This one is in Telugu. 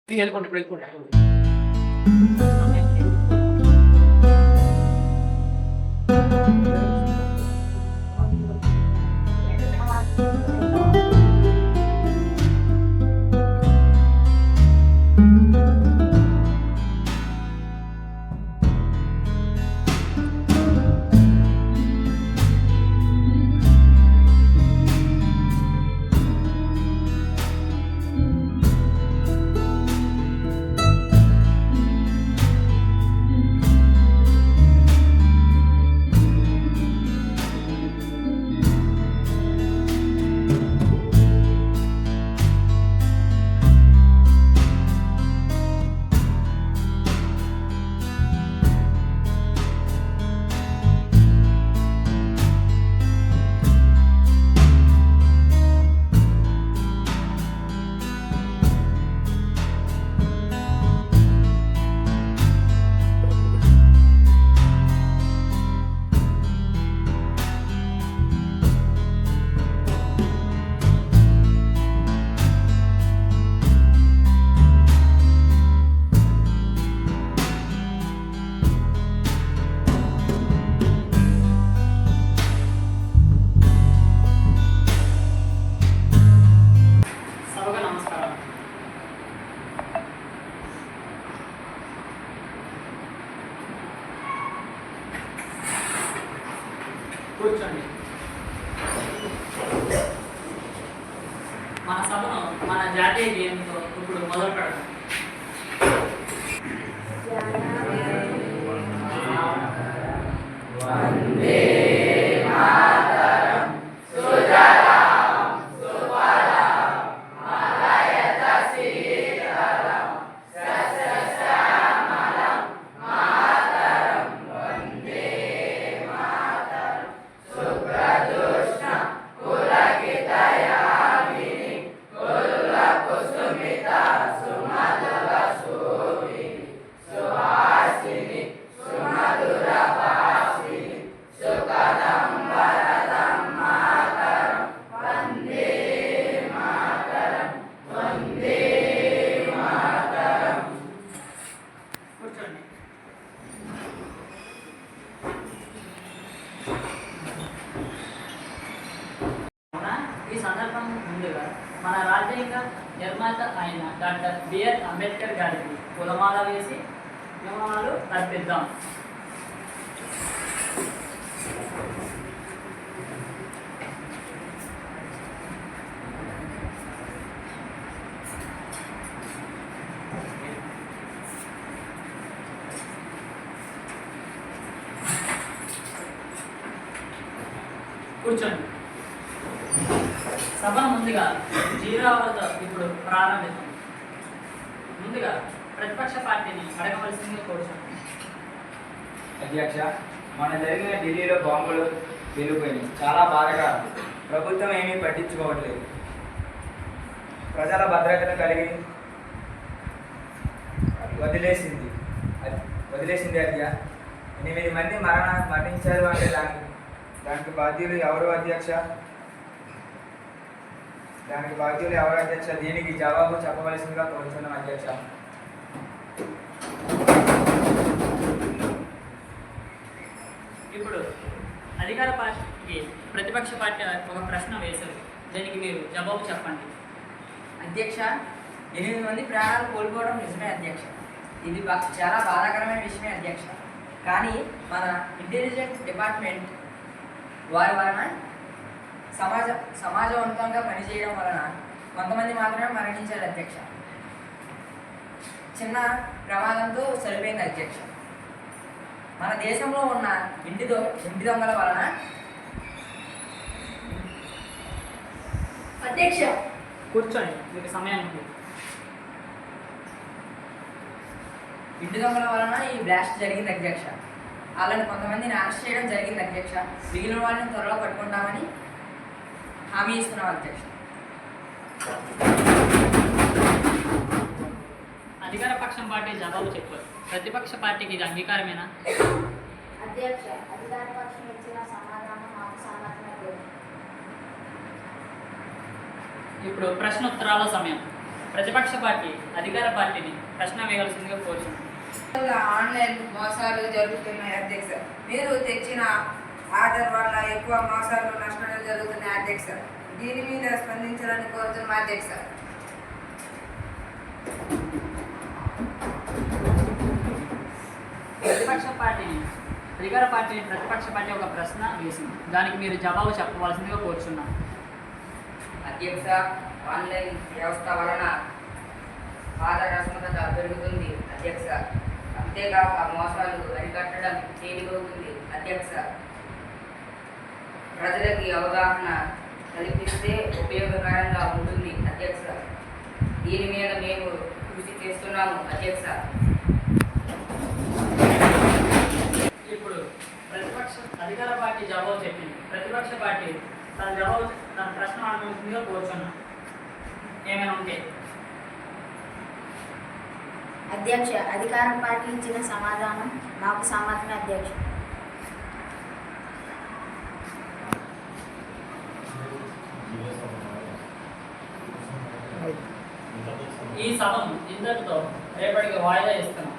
వెళ్ళుకోండి ఇప్పుడు వెళ్ళుకోండి. సభకు నమస్కారం. కూర్చోండి. మన సభను మన జాతీయ గేయంతో ఇప్పుడు మొదలు పెడదాం. వందే మాతరం సుజలాం సుఫలాం మలయజ శీతలం సస్యశ్యామలం మాతరం వందే మాతరం సుప్రదుష్ణం పులకితయామిని కుల్లకుసుమిత సుమధుర శోభిని సుహాసిని సుమధుర భాసిని సుఖదం వరదం మాతరం వందే మాతరం వందే మాతరం. కూర్చోండి. ఈ సందర్భం ముందుగా మన రాజ్యాంగ నిర్మాత అయిన డాక్టర్ బిఆర్ అంబేద్కర్ గారికి పూలమాల వేసి నియమాలు అర్పిద్దాం. కూర్చోండి. సభను ముందుగా జీరావరతో ఇప్పుడు ప్రారంభిద్దాం. ముందుగా ప్రతిపక్ష పార్టీని అడగవలసిందిగా కోరుతున్నాను. అధ్యక్ష, మన జరిగిన ఢిల్లీలో బాంబులు పేలిపోయినాయి. చాలా బాధగా ప్రభుత్వం ఏమీ పట్టించుకోవట్లేదు. ప్రజల భద్రతను కలిగి వదిలేసింది అధ్య 8 మంది మరణించారు అంటే దానికి బాధ్యులు ఎవరు అధ్యక్ష? దీనికి జవాబు చెప్పవలసిందిగా కోరుతున్నాం అధ్యక్ష. ఇప్పుడు అధికార పార్టీకి ప్రతిపక్ష పార్టీ ఒక ప్రశ్న వేశారు. దానికి మీరు జవాబు చెప్పండి. అధ్యక్ష, 8 మంది ప్రాణాలు కోల్పోవడం నిజమే అధ్యక్ష. ఇది చాలా బాధాకరమైన విషయమే అధ్యక్ష. కానీ మన ఇంటెలిజెన్స్ డిపార్ట్మెంట్ వారి వలన సమాజవంతంగా పనిచేయడం వలన కొంతమంది మాత్రమే మరణించారు అధ్యక్ష. చిన్న ప్రమాదంతో సరిపోయింది అధ్యక్ష. మన దేశంలో ఉన్న ఇంటి దొంగల వలన అధ్యక్ష కూర్చోండి, మీకు సమయం ఉంది. ఇంటి దొంగల వలన ఈ బ్లాస్ట్ జరిగింది అధ్యక్ష. వాళ్ళని కొంతమందిని అరెస్ట్ చేయడం జరిగింది అధ్యక్ష. మిగిలిన వాళ్ళని త్వరలో పట్టుకుంటామని హామీ ఇస్తున్నాం అధ్యక్ష. అధికార పక్షం పార్టీ జవాబు చెప్పారు. ప్రతిపక్ష పార్టీకి ఇది అంగీకారమేనా? అధ్యక్ష, అధికార పక్షం ఇచ్చిన సమాధానం మాకు సమ్మతమే లేదు. ఇప్పుడు ప్రశ్నోత్తరాల సమయం. ప్రతిపక్ష పార్టీ అధికార పార్టీని ప్రశ్న వేయవలసిందిగా కోరుచున్నాను. ఆన్లైన్ మోసాలు జరుగుతున్నాయి అధ్యక్ష. మీరు తెచ్చిన ఆర్డర్ వల్ల ఎక్కువ మోసాలు నష్టాలు జరుగుతున్నాయి అధ్యక్ష. దీని మీద స్పందించాలని కోరుతున్నాం అధ్యక్ష. ప్రతిపక్ష పార్టీని అధికార పార్టీని ప్రతిపక్ష పార్టీ ఒక ప్రశ్న వేసింది. దానికి మీరు జవాబు చెప్పవలసిందిగా కోరుచున్నాను. అధ్యక్ష, ఆన్లైన్ వ్యవస్థ వలన పారదర్శకత పెరుగుతుంది అధ్యక్ష. అంతేకాక మోసాలు అరికట్టడం తేలికవుతుంది అధ్యక్ష. ప్రజలకి అవగాహన కల్పిస్తే ఉపయోగకరంగా ఉంటుంది అధ్యక్ష. దీని మీద మేము కృషి చేస్తున్నాము అధ్యక్ష. ఇప్పుడు ప్రతిపక్ష అధికార పార్టీ జవాబు చెప్పింది. ప్రతిపక్ష పార్టీ తన ప్రశ్న అడగవలసిందిగా కోరుచున్నాను. ఏమైనా ఉంటే అధ్యక్ష, అధికార పార్టీ ఇచ్చిన సమాధానం మాకు సమ్మతమే అధ్యక్ష. ఈ సభను ఇంతటితో రేపటికి వాయిదా ఇస్తున్నాం.